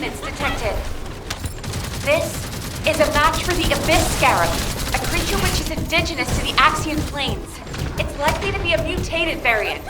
units detected. This is a match for the Abyss Scarab, a creature which is indigenous to the Axian Plains. It's likely to be a mutated variant.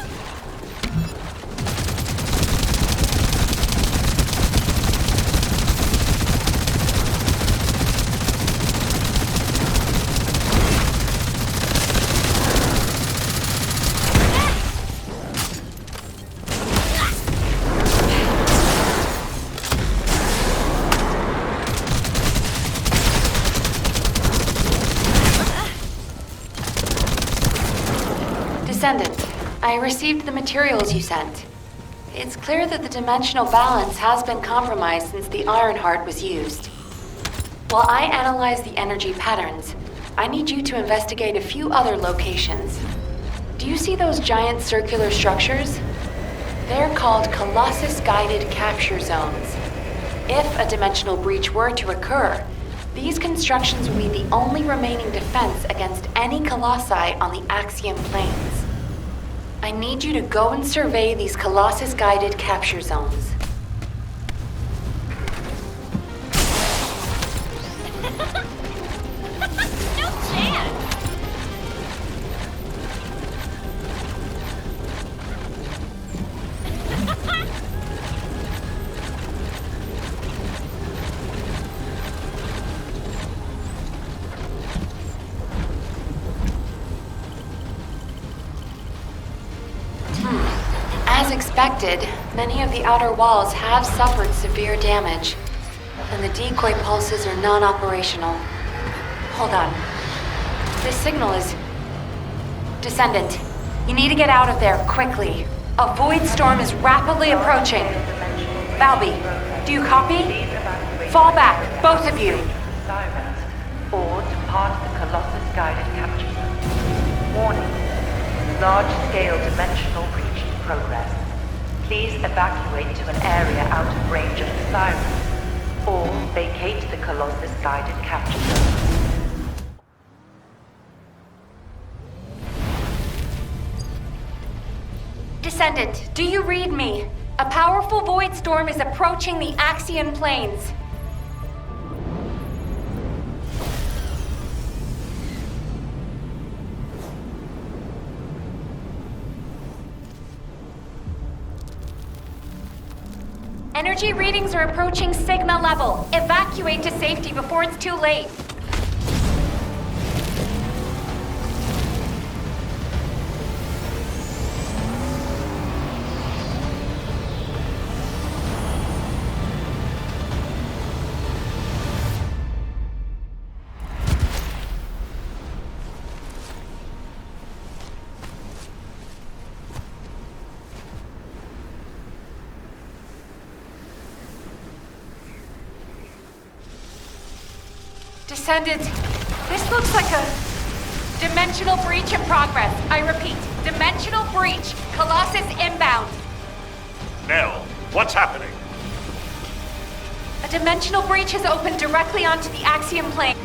Descendant, I received the materials you sent. It's clear that the dimensional balance has been compromised since the Ironheart was used. While I analyze the energy patterns, I need you to investigate a few other locations. Do you see those giant circular structures? They're called Colossus-guided capture zones. If a dimensional breach were to occur, these constructions will be the only remaining defense against any Colossi on the Axian Plains. I need you to go and survey these Colossus-guided capture zones. No chance! As expected, many of the outer walls have suffered severe damage, and the decoy pulses are non-operational. Hold on. This signal is... Descendant, you need to get out of there quickly. A void storm is rapidly approaching. Balby, do you copy? Fall back, both of you. Or depart the Colossus-guided capture zone. Warning. Large-scale dimensional breach in progress. Please evacuate to an area out of range of the sirens, or vacate the Colossus-guided capture zone. Descendant, do you read me? A powerful void storm is approaching the Axian Plains. Energy readings are approaching Sigma level. Evacuate to safety before it's too late. Descendant, this looks like a dimensional breach in progress. I repeat, dimensional breach. Colossus inbound. Nell, what's happening? A dimensional breach has opened directly onto the Axian Plane.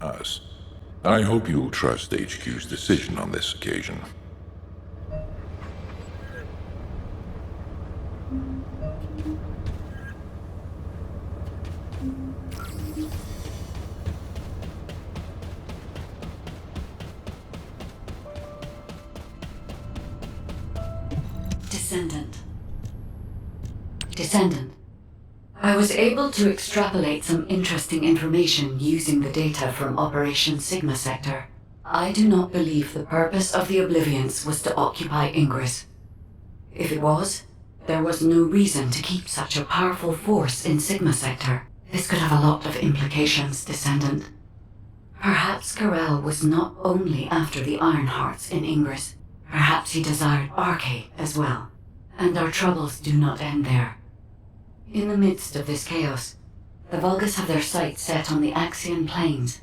Us. I hope you'll trust HQ's decision on this occasion. Descendant. Descendant. I was able to extrapolate some interesting information using the data from Operation Sigma Sector. I do not believe the purpose of the Oblivions was to occupy Ingress. If it was, there was no reason to keep such a powerful force in Sigma Sector. This could have a lot of implications, Descendant. Perhaps Karel was not only after the Ironhearts in Ingress. Perhaps he desired Arche as well. And our troubles do not end there. In the midst of this chaos, the Vulgus have their sights set on the Axian Plains.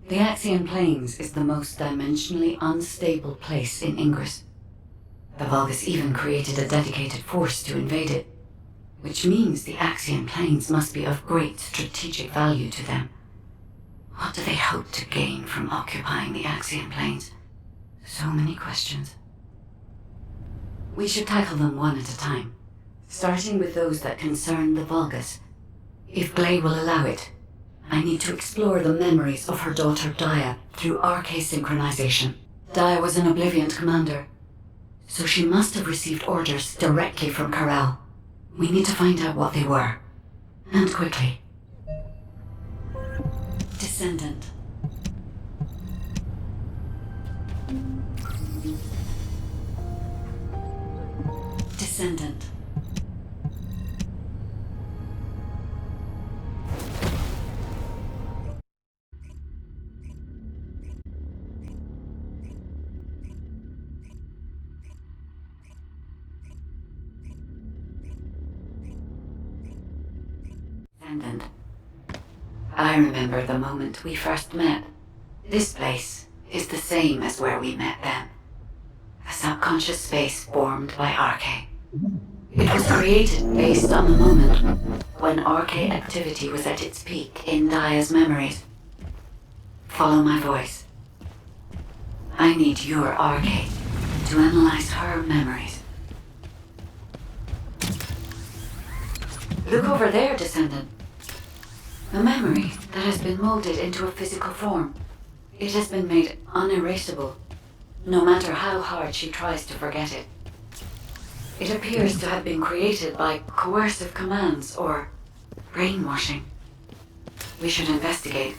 The Axian Plains is the most dimensionally unstable place in Ingress. The Vulgus even created a dedicated force to invade it, which means the Axian Plains must be of great strategic value to them. What do they hope to gain from occupying the Axian Plains? So many questions. We should tackle them one at a time, starting with those that concern the Vulgus. If Gley will allow it, I need to explore the memories of her daughter Dia through Arche synchronization. Dia was an Oblivion commander, so she must have received orders directly from Karel. We need to find out what they were, and quickly. Descendant. Descendant. Descendant. I remember the moment we first met. This place is the same as where we met then. A subconscious space formed by Arche. It was created based on the moment when Arche activity was at its peak in Dia's memories. Follow my voice. I need your Arche to analyze her memories. Look over there, Descendant. A memory that has been molded into a physical form. It has been made unerasable, no matter how hard she tries to forget it. It appears to have been created by coercive commands or brainwashing. We should investigate.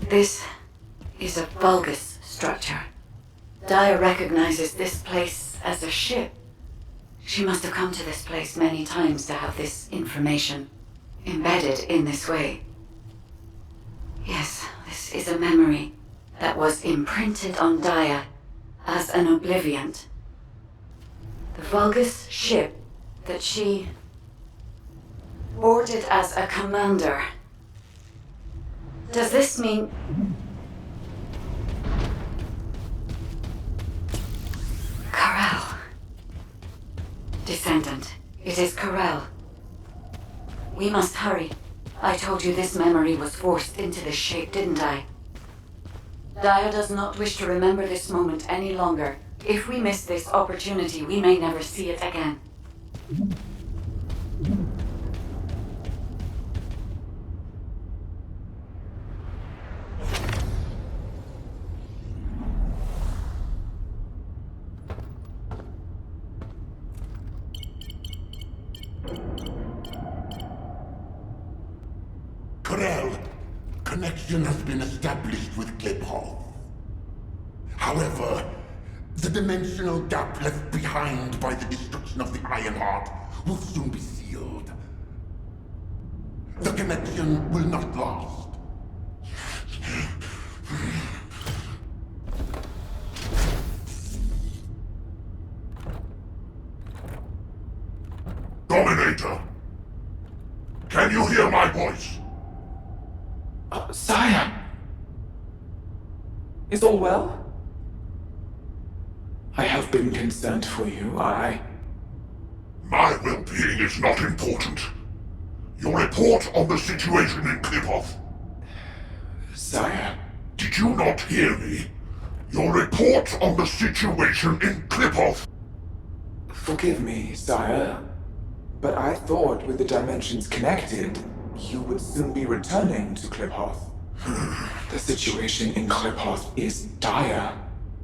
This is a Vulgus structure. Dia recognizes this place as a ship. She must have come to this place many times to have this information embedded in this way. Yes, this is a memory that was imprinted on Dia as an Obliviant. The Vulgus ship that she boarded as a commander. Does this mean... Karel. Descendant, it is Karel. We must hurry. I told you this memory was forced into this shape, didn't I? Dia does not wish to remember this moment any longer. If we miss this opportunity, we may never see it again. Karel, connection has been established with Kliphoff. However, the dimensional gap left behind by the destruction of the Ironheart will soon be sealed. The connection will not last. Dominator! Can you hear my voice? Sire! Is all well? I have been concerned for you. My well-being is not important. Your report on the situation in Klipoth. Sire, Did you not hear me? Your report on the situation in Klipoth. forgive me, sire, but I thought with the dimensions connected, you would soon be returning to Klipoth. The situation in Klipoth is dire.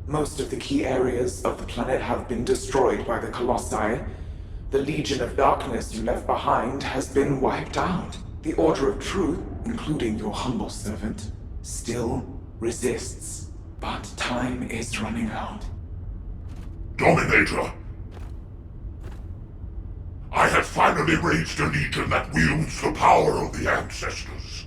Most of the key areas of the planet have been destroyed by the Colossi. The Legion of Darkness you left behind has been wiped out. The Order of Truth, including your humble servant, still resists. But time is running out. Dominator. I have finally raised a legion that wields the power of the ancestors.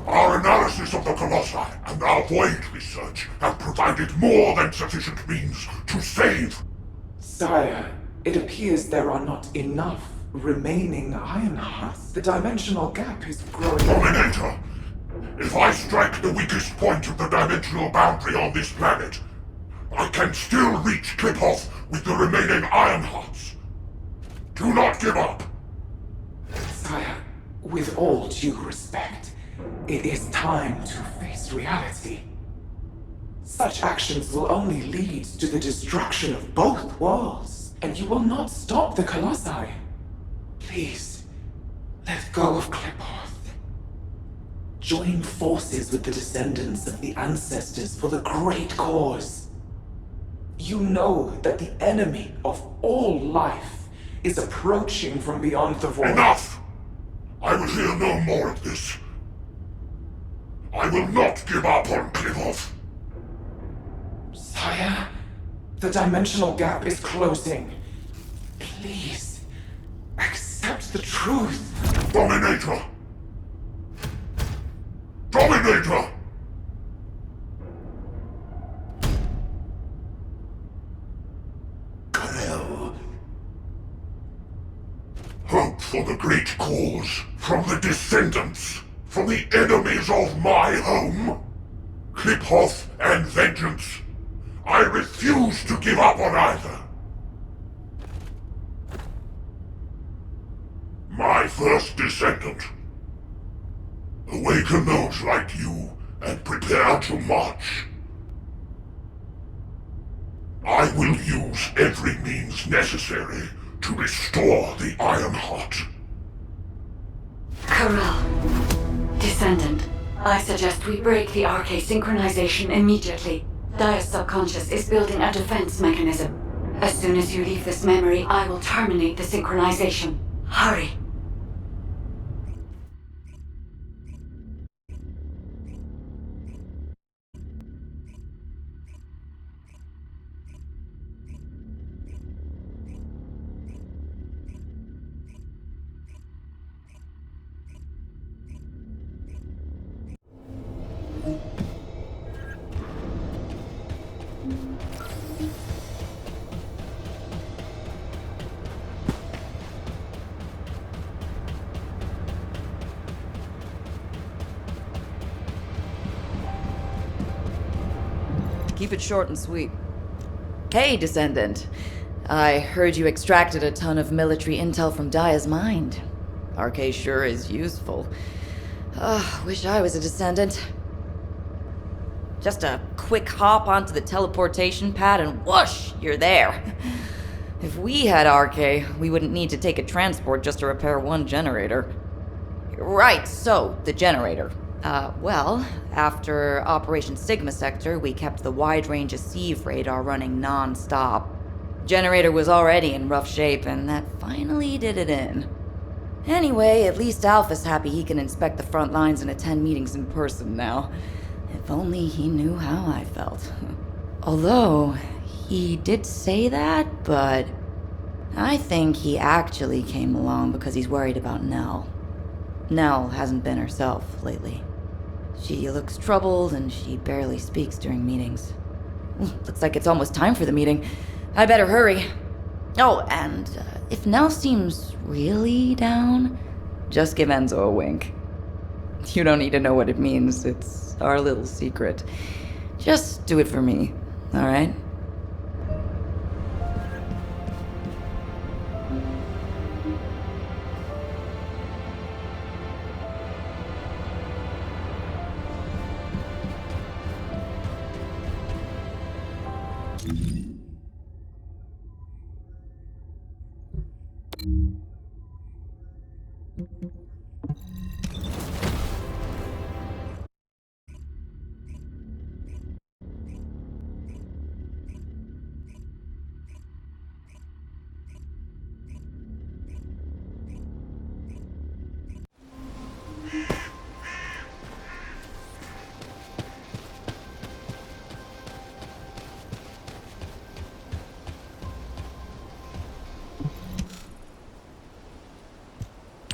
Our analysis of the Colossi and our void research have provided more than sufficient means to save. Sire, it appears there are not enough remaining Ironhearts. The dimensional gap is growing. Dominator, if I strike the weakest point of the dimensional boundary on this planet, I can still reach Klipoth with the remaining Ironhearts. Do not give up. Sire, with all due respect, it is time to face reality. Such actions will only lead to the destruction of both worlds, and you will not stop the Colossi. Please, let go of Klipoth. Join forces with the descendants of the ancestors for the great cause. You know that the enemy of all life is approaching from beyond the void. Enough! I will hear no more of this. I will not give up on Klipoth. Sire, the dimensional gap is closing. Please, accept the truth. Dominator! Dominator! Karel, Hope for the great cause, from the descendants, from the enemies of my home. Klipoth and vengeance. I refuse to give up on either. My first descendant. Awaken those like you and prepare to march. I will use every means necessary to restore the Ironheart. Corral. Descendant, I suggest we break the RK synchronization immediately. Dia's subconscious is building a defense mechanism. As soon as you leave this memory, I will terminate the synchronization. Hurry. Keep it short and sweet. Hey, Descendant. I heard you extracted a ton of military intel from Dia's mind. RK sure is useful. Wish I was a Descendant. Just a quick hop onto the teleportation pad and whoosh, you're there. If we had RK, we wouldn't need to take a transport just to repair one generator. Right, so, the generator. Well, after Operation Sigma Sector, we kept the wide-range Sieve radar running non-stop. Generator was already in rough shape, and that finally did it in. Anyway, at least Alpha's happy he can inspect the front lines and attend meetings in person now. If only he knew how I felt. Although, he did say that, but I think he actually came along because he's worried about Nell. Nell hasn't been herself lately. She looks troubled and she barely speaks during meetings. Looks like it's almost time for the meeting. I better hurry. Oh, and if Nell seems really down, just give Enzo a wink. You don't need to know what it means. It's our little secret. Just do it for me, all right?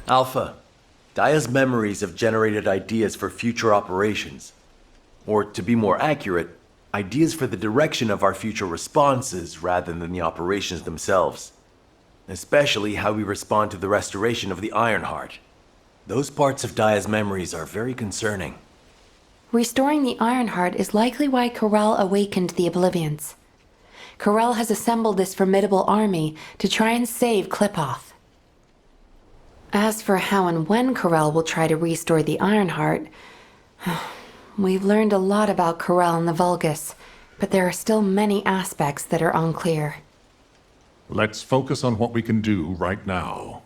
Alpha, Daya's memories have generated ideas for future operations. Or, to be more accurate, ideas for the direction of our future responses rather than the operations themselves. Especially how we respond to the restoration of the Ironheart. Those parts of Daya's memories are very concerning. Restoring the Ironheart is likely why Corel awakened the Oblivions. Corel has assembled this formidable army to try and save Klipoth. As for how and when Corel will try to restore the Ironheart, we've learned a lot about Corel and the Vulgus, but there are still many aspects that are unclear. Let's focus on what we can do right now.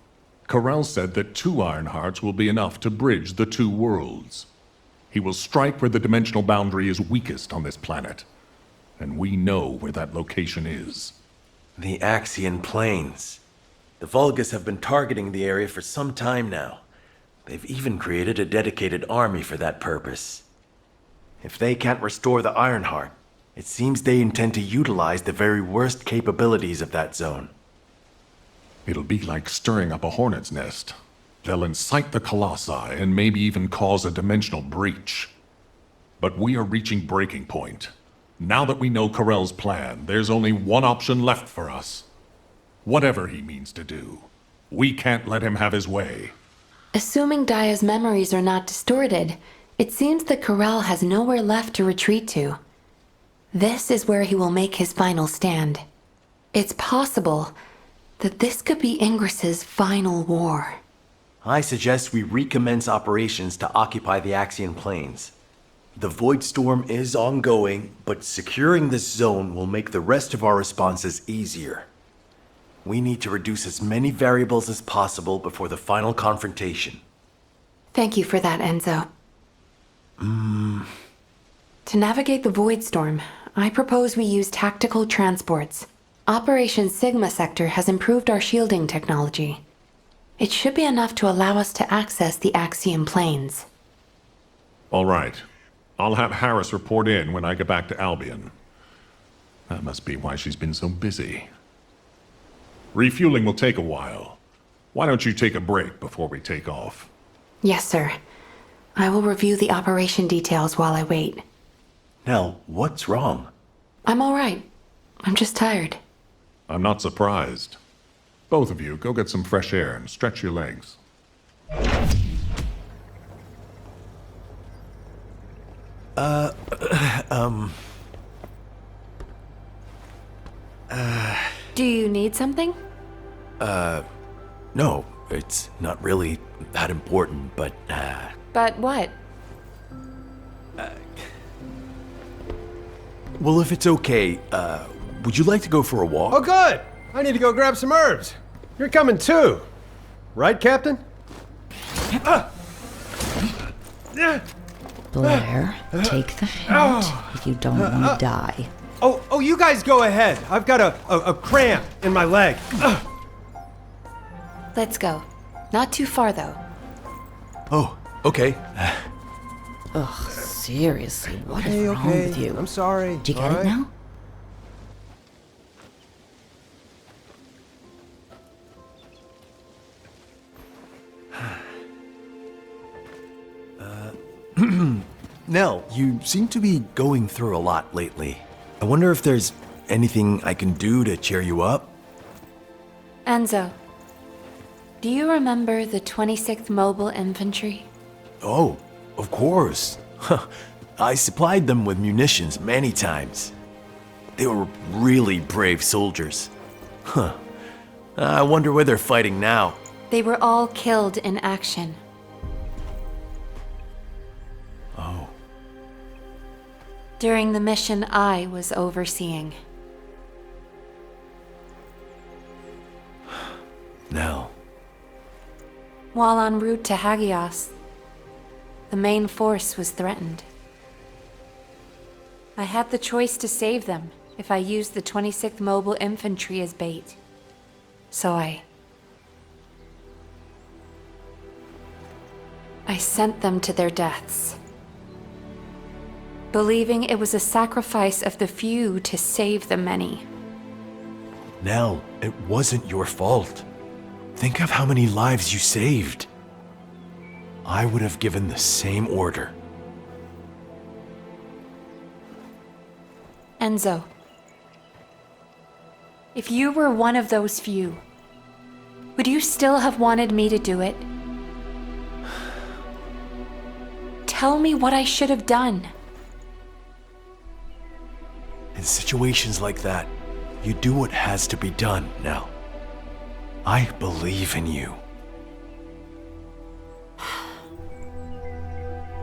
Corel said that 2 Ironhearts will be enough to bridge the 2 worlds. He will strike where the dimensional boundary is weakest on this planet. And we know where that location is. The Axian Plains. The Vulgus have been targeting the area for some time now. They've even created a dedicated army for that purpose. If they can't restore the Ironheart, it seems they intend to utilize the very worst capabilities of that zone. It'll be like stirring up a hornet's nest. They'll incite the Colossi and maybe even cause a dimensional breach. But we are reaching breaking point. Now that we know Corel's plan, there's only one option left for us. Whatever he means to do, we can't let him have his way. Assuming Daya's memories are not distorted, it seems that Corel has nowhere left to retreat to. This is where he will make his final stand. It's possible that this could be Ingris's final war. I suggest we recommence operations to occupy the Axian Plains. The Void Storm is ongoing, but securing this zone will make the rest of our responses easier. We need to reduce as many variables as possible before the final confrontation. Thank you for that, Enzo. To navigate the Void Storm, I propose we use tactical transports. Operation Sigma Sector has improved our shielding technology. It should be enough to allow us to access the Axian Plains. All right. I'll have Harris report in when I get back to Albion. That must be why she's been so busy. Refueling will take a while. Why don't you take a break before we take off? Yes, sir. I will review the operation details while I wait. Nell, what's wrong? I'm all right. I'm just tired. I'm not surprised. Both of you, go get some fresh air and stretch your legs. Do you need something? No, it's not really that important, but, But what? Well, if it's okay, would you like to go for a walk? Oh, good! I need to go grab some herbs. You're coming too. Right, Captain? Blair, take the hint if you don't want to die. Oh, you guys go ahead. I've got a cramp in my leg. Let's go. Not too far, though. Oh, okay. Ugh, seriously, what is wrong Okay. with you? I'm sorry. Do you get all it right? now? Nell, you seem to be going through a lot lately. I wonder if there's anything I can do to cheer you up? Enzo, do you remember the 26th Mobile Infantry? Oh, of course. I supplied them with munitions many times. They were really brave soldiers. I wonder where they're fighting now. They were all killed in action. Oh. During the mission I was overseeing. Nell. While en route to Hagios, the main force was threatened. I had the choice to save them if I used the 26th Mobile Infantry as bait. So I sent them to their deaths, believing it was a sacrifice of the few to save the many. Nell, it wasn't your fault. Think of how many lives you saved. I would have given the same order. Enzo, if you were one of those few, would you still have wanted me to do it? Tell me what I should have done. In situations like that, you do what has to be done, Nell. I believe in you.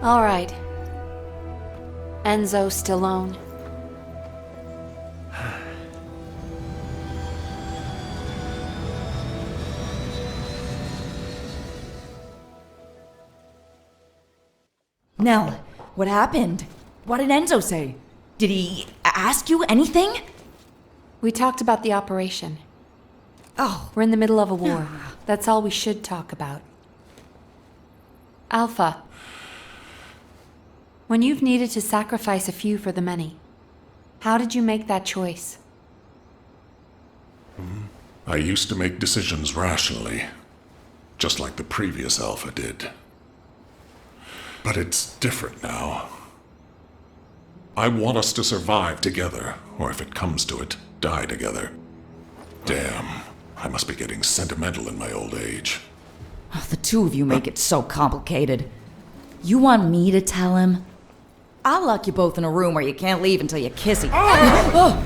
All right. Enzo Stallone. Nell, what happened? What did Enzo say? Did he ask you anything? We talked about the operation. Oh. We're in the middle of a war. That's all we should talk about. Alpha, when you've needed to sacrifice a few for the many, how did you make that choice? I used to make decisions rationally, just like the previous Alpha did. But it's different now. I want us to survive together, or if it comes to it, die together. Damn, I must be getting sentimental in my old age. Oh, the two of you make it so complicated. You want me to tell him? I'll lock you both in a room where you can't leave until you kiss each other.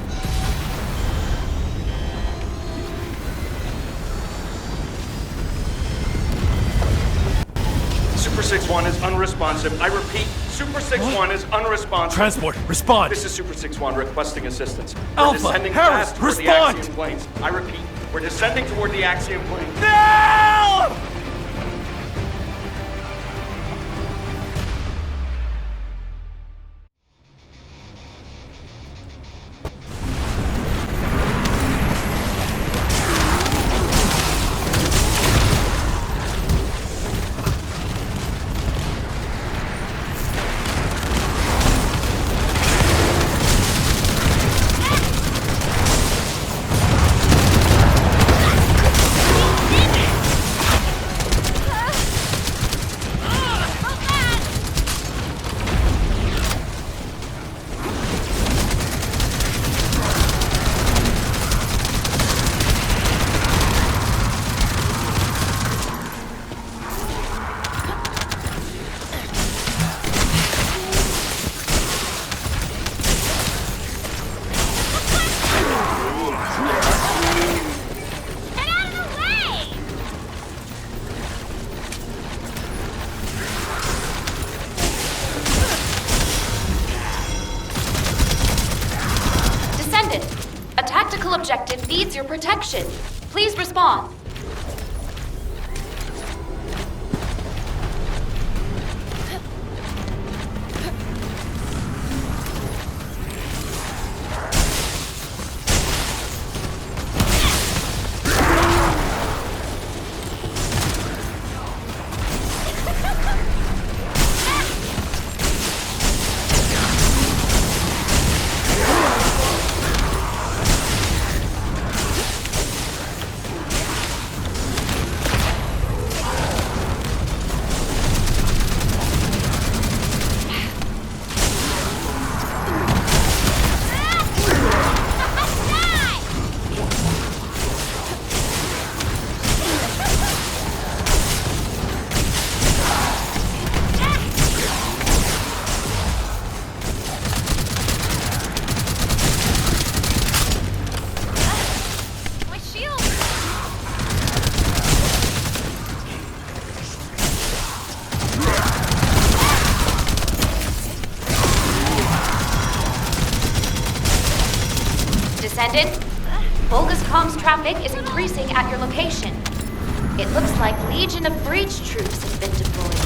Super 6-1 is unresponsive. I repeat, Super 6-1 is unresponsive. Transport, respond! This is Super 6-1 requesting assistance. We're Alpha, descending Harris, fast toward the respond! Axiom planes. I repeat, we're descending toward the Axiom planes. Nell! A tactical objective needs your protection. Please respond. Descendant, Volga's comms traffic is increasing at your location. It looks like Legion of Breach troops have been deployed.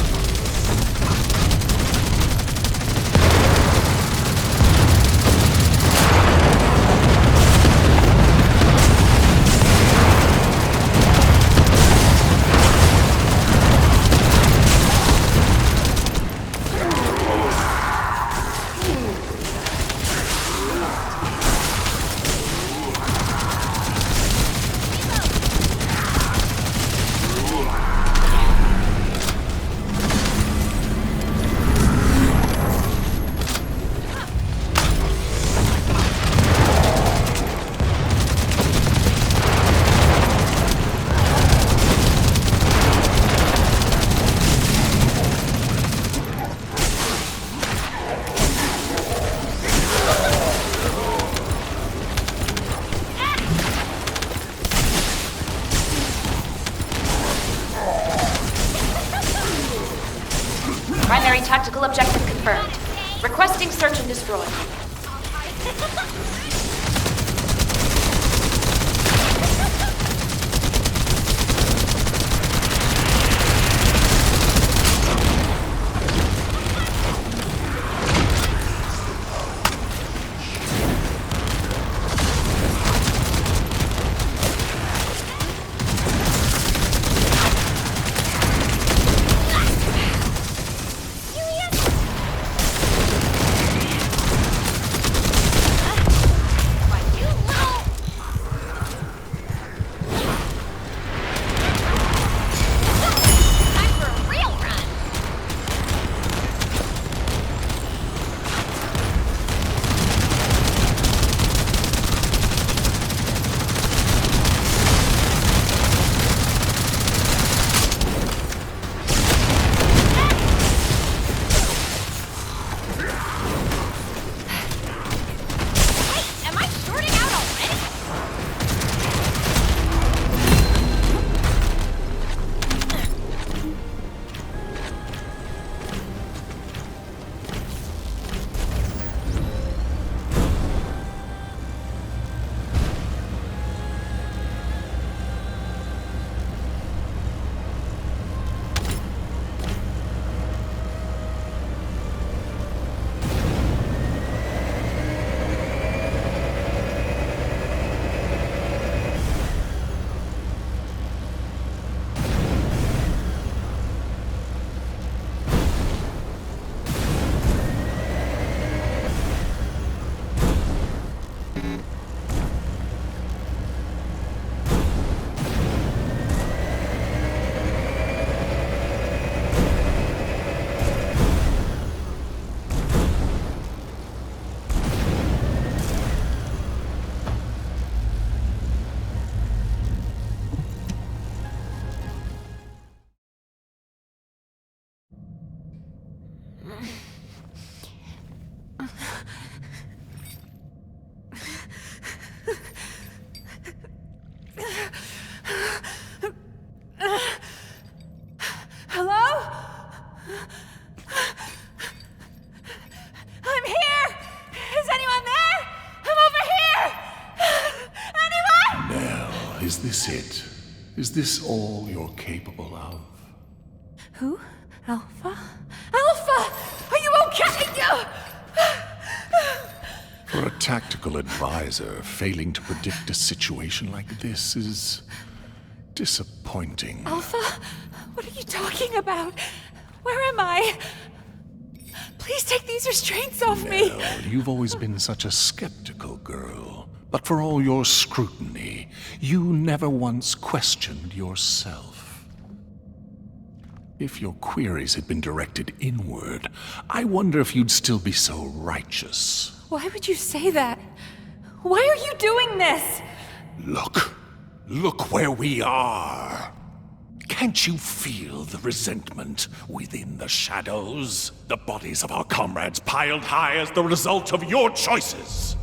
Primary tactical objective confirmed. Requesting search and destroy. Is this it? Is this all you're capable of? Who? Alpha? Alpha! Are you okay? For a tactical advisor, failing to predict a situation like this is disappointing. Alpha? What are you talking about? Where am I? Please take these restraints off me. Nell, you've always been such a skeptical girl. But for all your scrutiny, you never once questioned yourself. If your queries had been directed inward, I wonder if you'd still be so righteous. Why would you say that? Why are you doing this? Look where we are. Can't you feel the resentment within the shadows? The bodies of our comrades piled high as the result of your choices.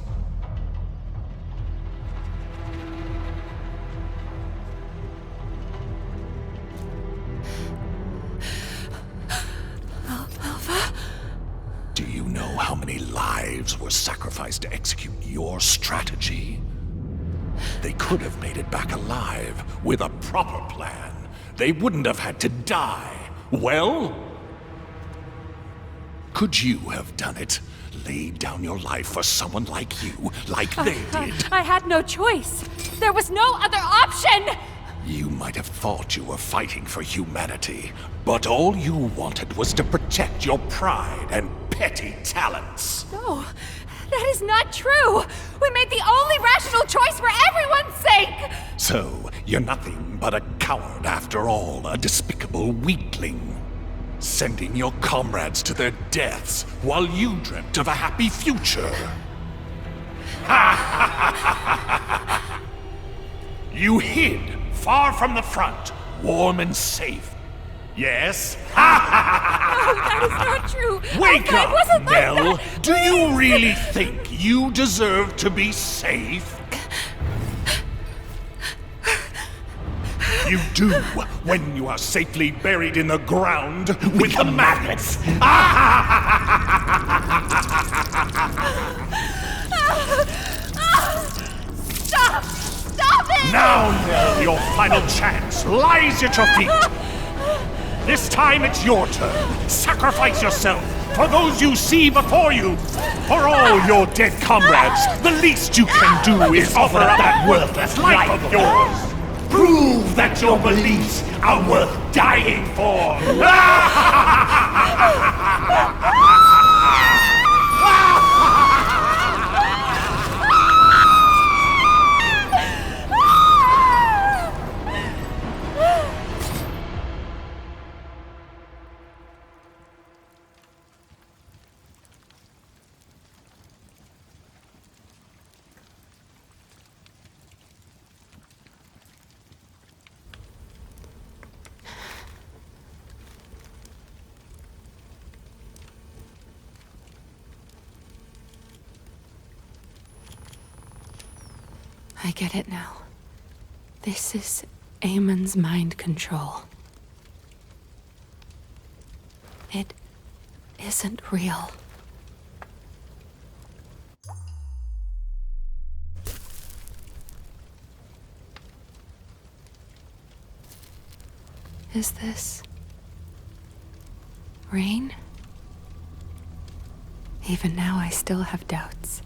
Alpha? Do you know how many lives were sacrificed to execute your strategy? They could have made it back alive with a proper plan. they wouldn't have had to die. Well, could you have done it? Laid down your life for someone like you, like they did? I had no choice. There was no other option! You might have thought you were fighting for humanity, but all you wanted was to protect your pride and petty talents. No, that is not true! We made the only rational choice for everyone's sake! So, you're nothing but a coward after all, a despicable weakling. Sending your comrades to their deaths while you dreamt of a happy future. You hid far from the front, warm and safe. Yes? No, that is not true! Wake Alpha, it wasn't up, like Nell! that. Do you really think you deserve to be safe? You do when you are safely buried in the ground with the maggots. Stop! Stop it! Now, Nell, your final chance lies at your feet. This time it's your turn. Sacrifice yourself for those you see before you. For all your dead comrades, the least you can do is offer up that worthless life of yours. Prove that your beliefs are worth dying for! I get it now. This is Amon's mind control. It isn't real. Is this rain? Even now I still have doubts.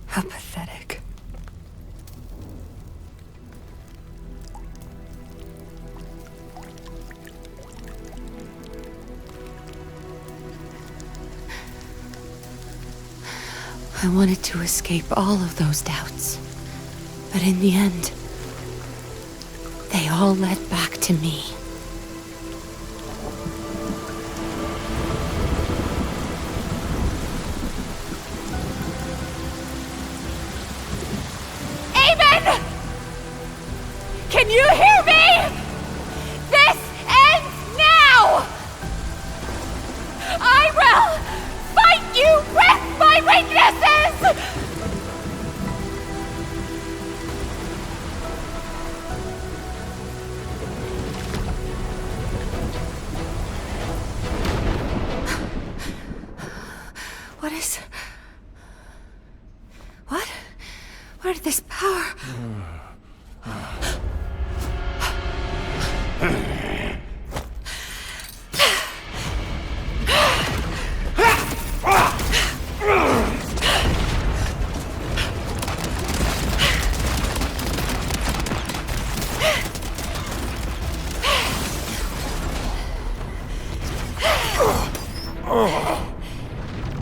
How pathetic. I wanted to escape all of those doubts. But in the end, they all led back to me. Amon! Can you hear me? This ends now! I will fight you with my weaknesses! What is... What? Where did this power...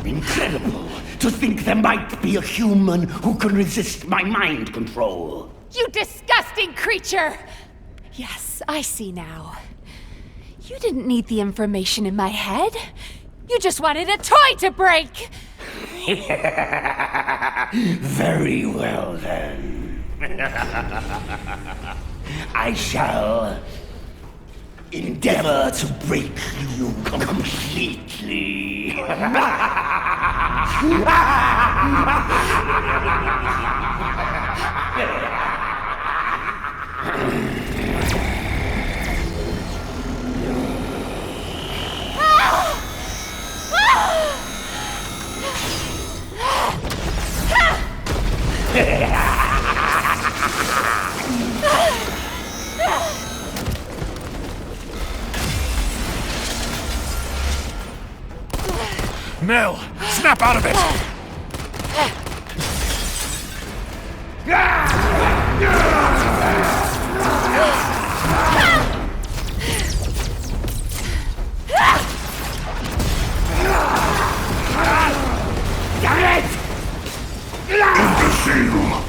Incredible to think there might be a human who can resist my mind control. You disgusting creature! Yes, I see now. You didn't need the information in my head. You just wanted a toy to break! Very well, then. I shall endeavor to break you completely. Nell, snap out of it! Damn it! Imbecile!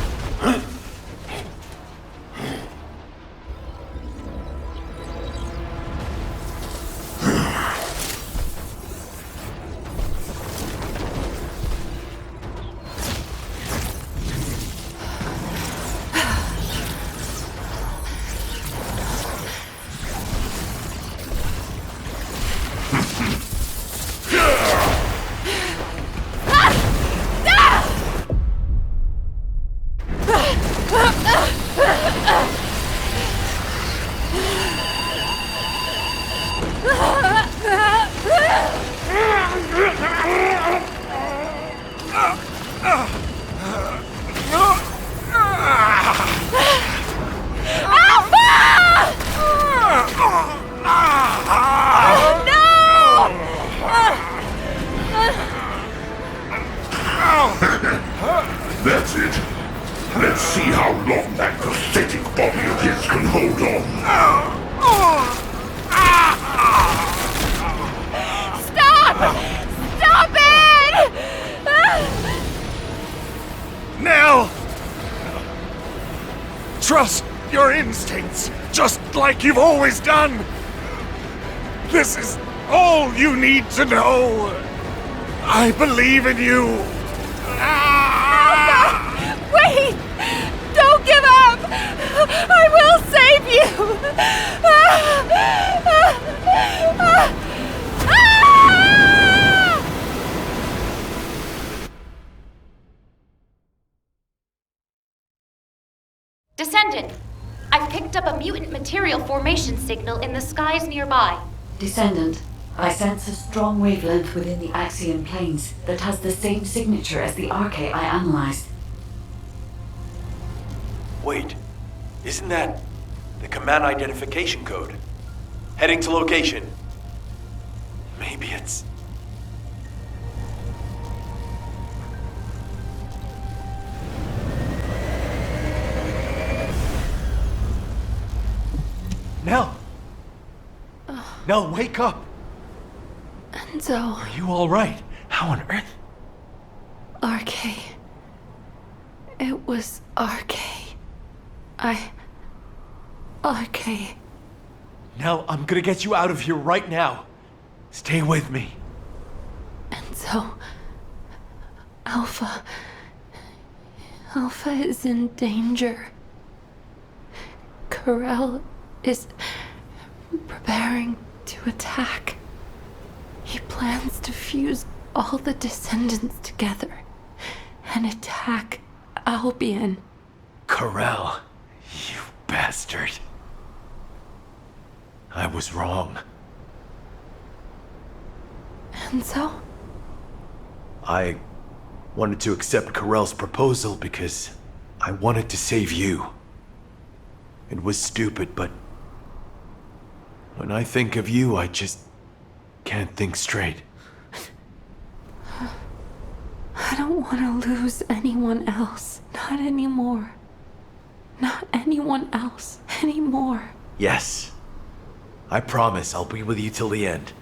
That's it. Let's see how long that pathetic body of his can hold on. Stop! Stop it! Nell! Trust your instincts, just like you've always done. This is all you need to know. I believe in you. Wait! Don't give up! I will save you! Descendant, I've picked up a mutant material formation signal in the skies nearby. Descendant, I sense a strong wavelength within the Axion planes that has the same signature as the archae I analyzed. Wait, isn't that the command identification code? Heading to location. Maybe it's... Nell! Nell, wake up! Enzo. Are you alright? How on earth? Archae. It was Archae. Archae. Nell, I'm gonna get you out of here right now. Stay with me. Enzo. Alpha is in danger. Corell is preparing to attack. He plans to fuse all the descendants together and attack Albion. Corell, you bastard. I was wrong. Enzo? I wanted to accept Corell's proposal because I wanted to save you. It was stupid, but when I think of you, I just can't think straight. I don't want to lose anyone else. Not anymore. Not anyone else anymore. Yes. I promise I'll be with you till the end.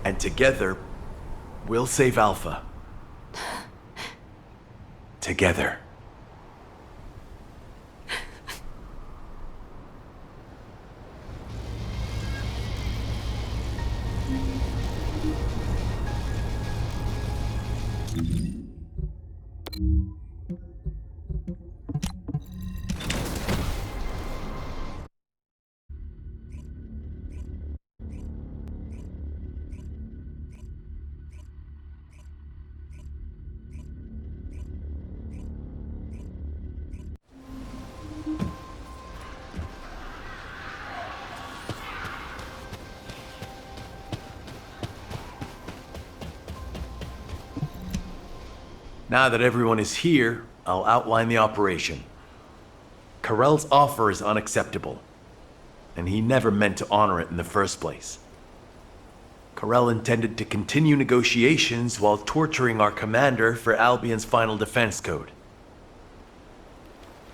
And together, we'll save Alpha. Together. Now that everyone is here, I'll outline the operation. Corell's offer is unacceptable, and he never meant to honor it in the first place. Corell intended to continue negotiations while torturing our commander for Albion's final defense code.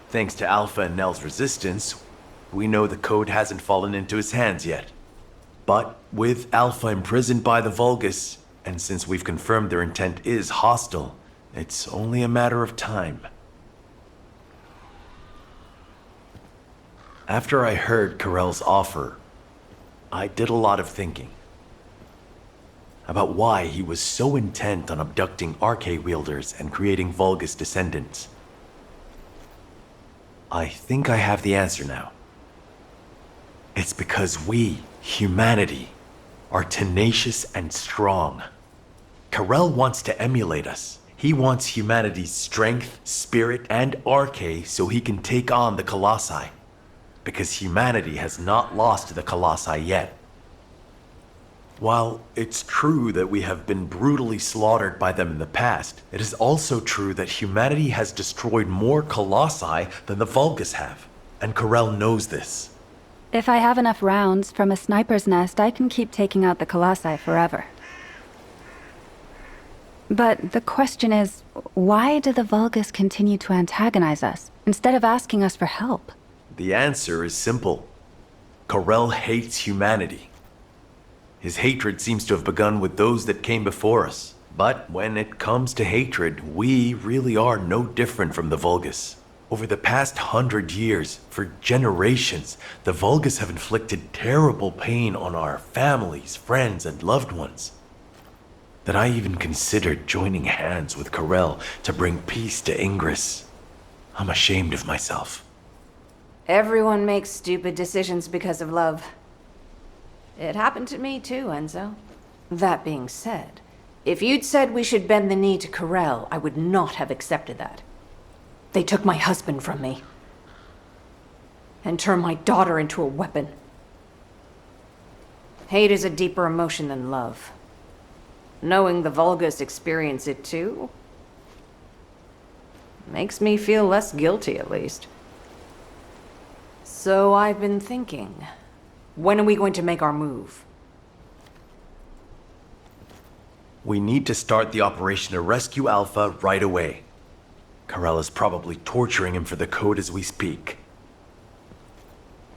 Thanks to Alpha and Nell's resistance, we know the code hasn't fallen into his hands yet. But with Alpha imprisoned by the Vulgus, and since we've confirmed their intent is hostile, it's only a matter of time. After I heard Corell's offer, I did a lot of thinking about why he was so intent on abducting Arche wielders and creating Vulgus descendants. I think I have the answer now. It's because we, humanity, are tenacious and strong. Corell wants to emulate us. He wants humanity's strength, spirit, and Arche so he can take on the Colossi. Because humanity has not lost to the Colossi yet. While it's true that we have been brutally slaughtered by them in the past, it is also true that humanity has destroyed more Colossi than the Vulgus have. And Corell knows this. If I have enough rounds from a sniper's nest, I can keep taking out the Colossi forever. But the question is, why do the Vulgus continue to antagonize us, instead of asking us for help? The answer is simple. Corell hates humanity. His hatred seems to have begun with those that came before us. But when it comes to hatred, we really are no different from the Vulgus. Over the past 100 years, for generations, the Vulgus have inflicted terrible pain on our families, friends, and loved ones. That I even considered joining hands with Corell to bring peace to Ingress. I'm ashamed of myself. Everyone makes stupid decisions because of love. It happened to me too, Enzo. That being said, if you'd said we should bend the knee to Corell, I would not have accepted that. They took my husband from me. And turned my daughter into a weapon. Hate is a deeper emotion than love. Knowing the Vulgus experience it too makes me feel less guilty, at least. So I've been thinking, when are we going to make our move? We need to start the operation to rescue Alpha right away. Corell is probably torturing him for the code as we speak.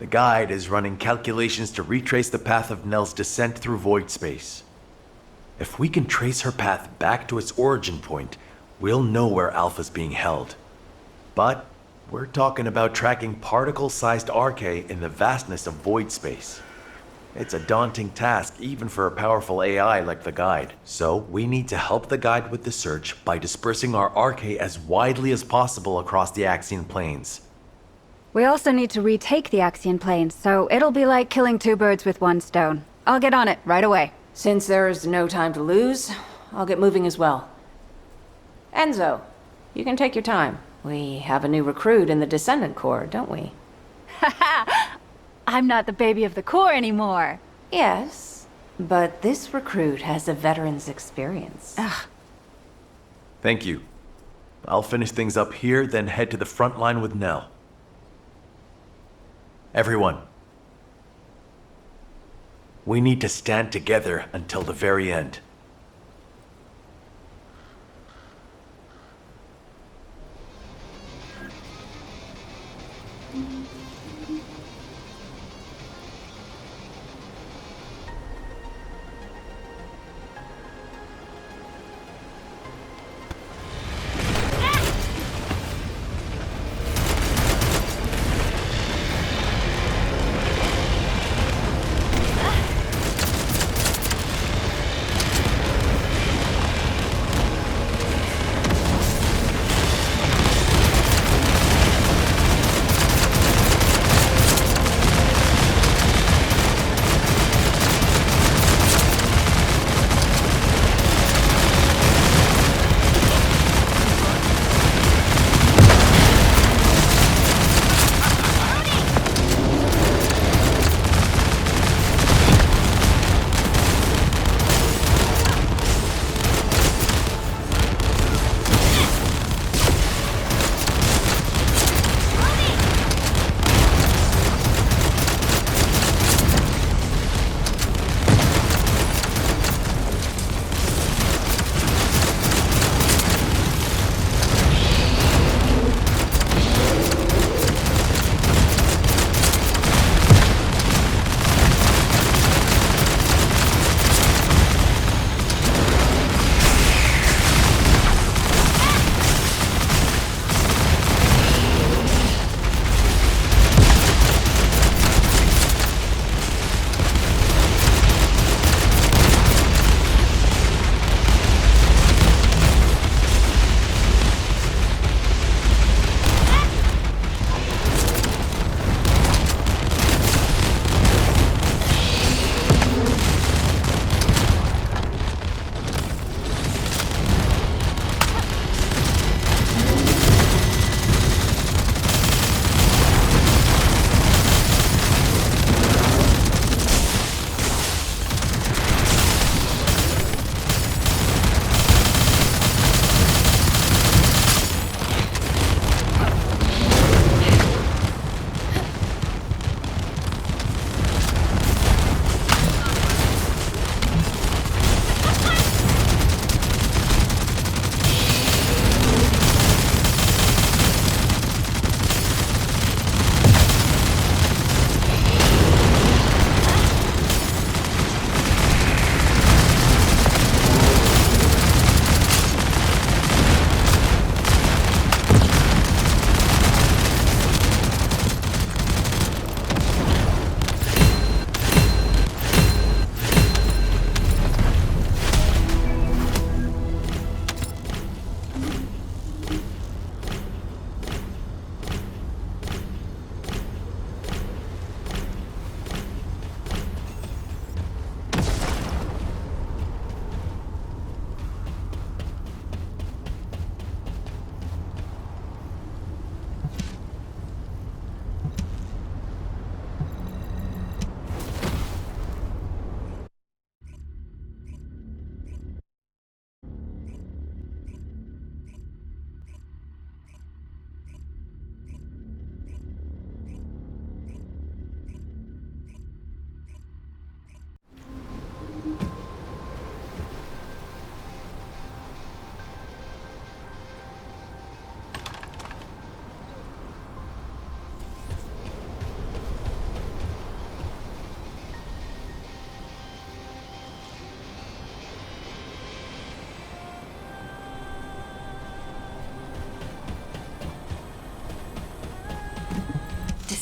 The guide is running calculations to retrace the path of Nell's descent through void space. If we can trace her path back to its origin point, we'll know where Alpha's being held. But we're talking about tracking particle-sized Arche in the vastness of void space. It's a daunting task even for a powerful AI like the guide. So we need to help the guide with the search by dispersing our Arche as widely as possible across the Axian plains. We also need to retake the Axian plains, so it'll be like killing two birds with one stone. I'll get on it right away. Since there's no time to lose, I'll get moving as well. Enzo, you can take your time. We have a new recruit in the Descendant Corps, don't we? Haha! I'm not the baby of the Corps anymore. Yes, but this recruit has a veteran's experience. Ugh. Thank you. I'll finish things up here, then head to the front line with Nell. Everyone. We need to stand together until the very end.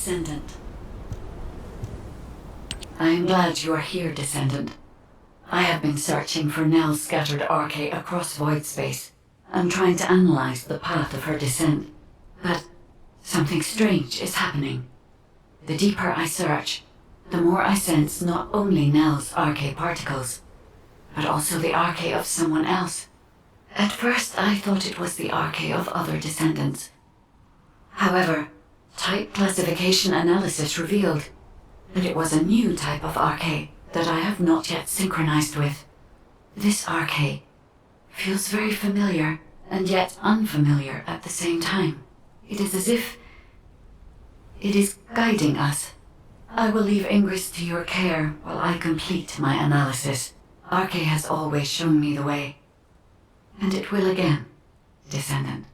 Descendant. I am glad you are here, Descendant. I have been searching for Nell's scattered archae across void space and trying to analyze the path of her descent. But something strange is happening. The deeper I search, the more I sense not only Nell's archae particles, but also the archae of someone else. At first I thought it was the archae of other descendants. However, type classification analysis revealed that it was a new type of archae that I have not yet synchronized with. This archae feels very familiar and yet unfamiliar at the same time. It is as if it is guiding us. I will leave Ingress to your care while I complete my analysis. Archae has always shown me the way, and it will again, Descendant.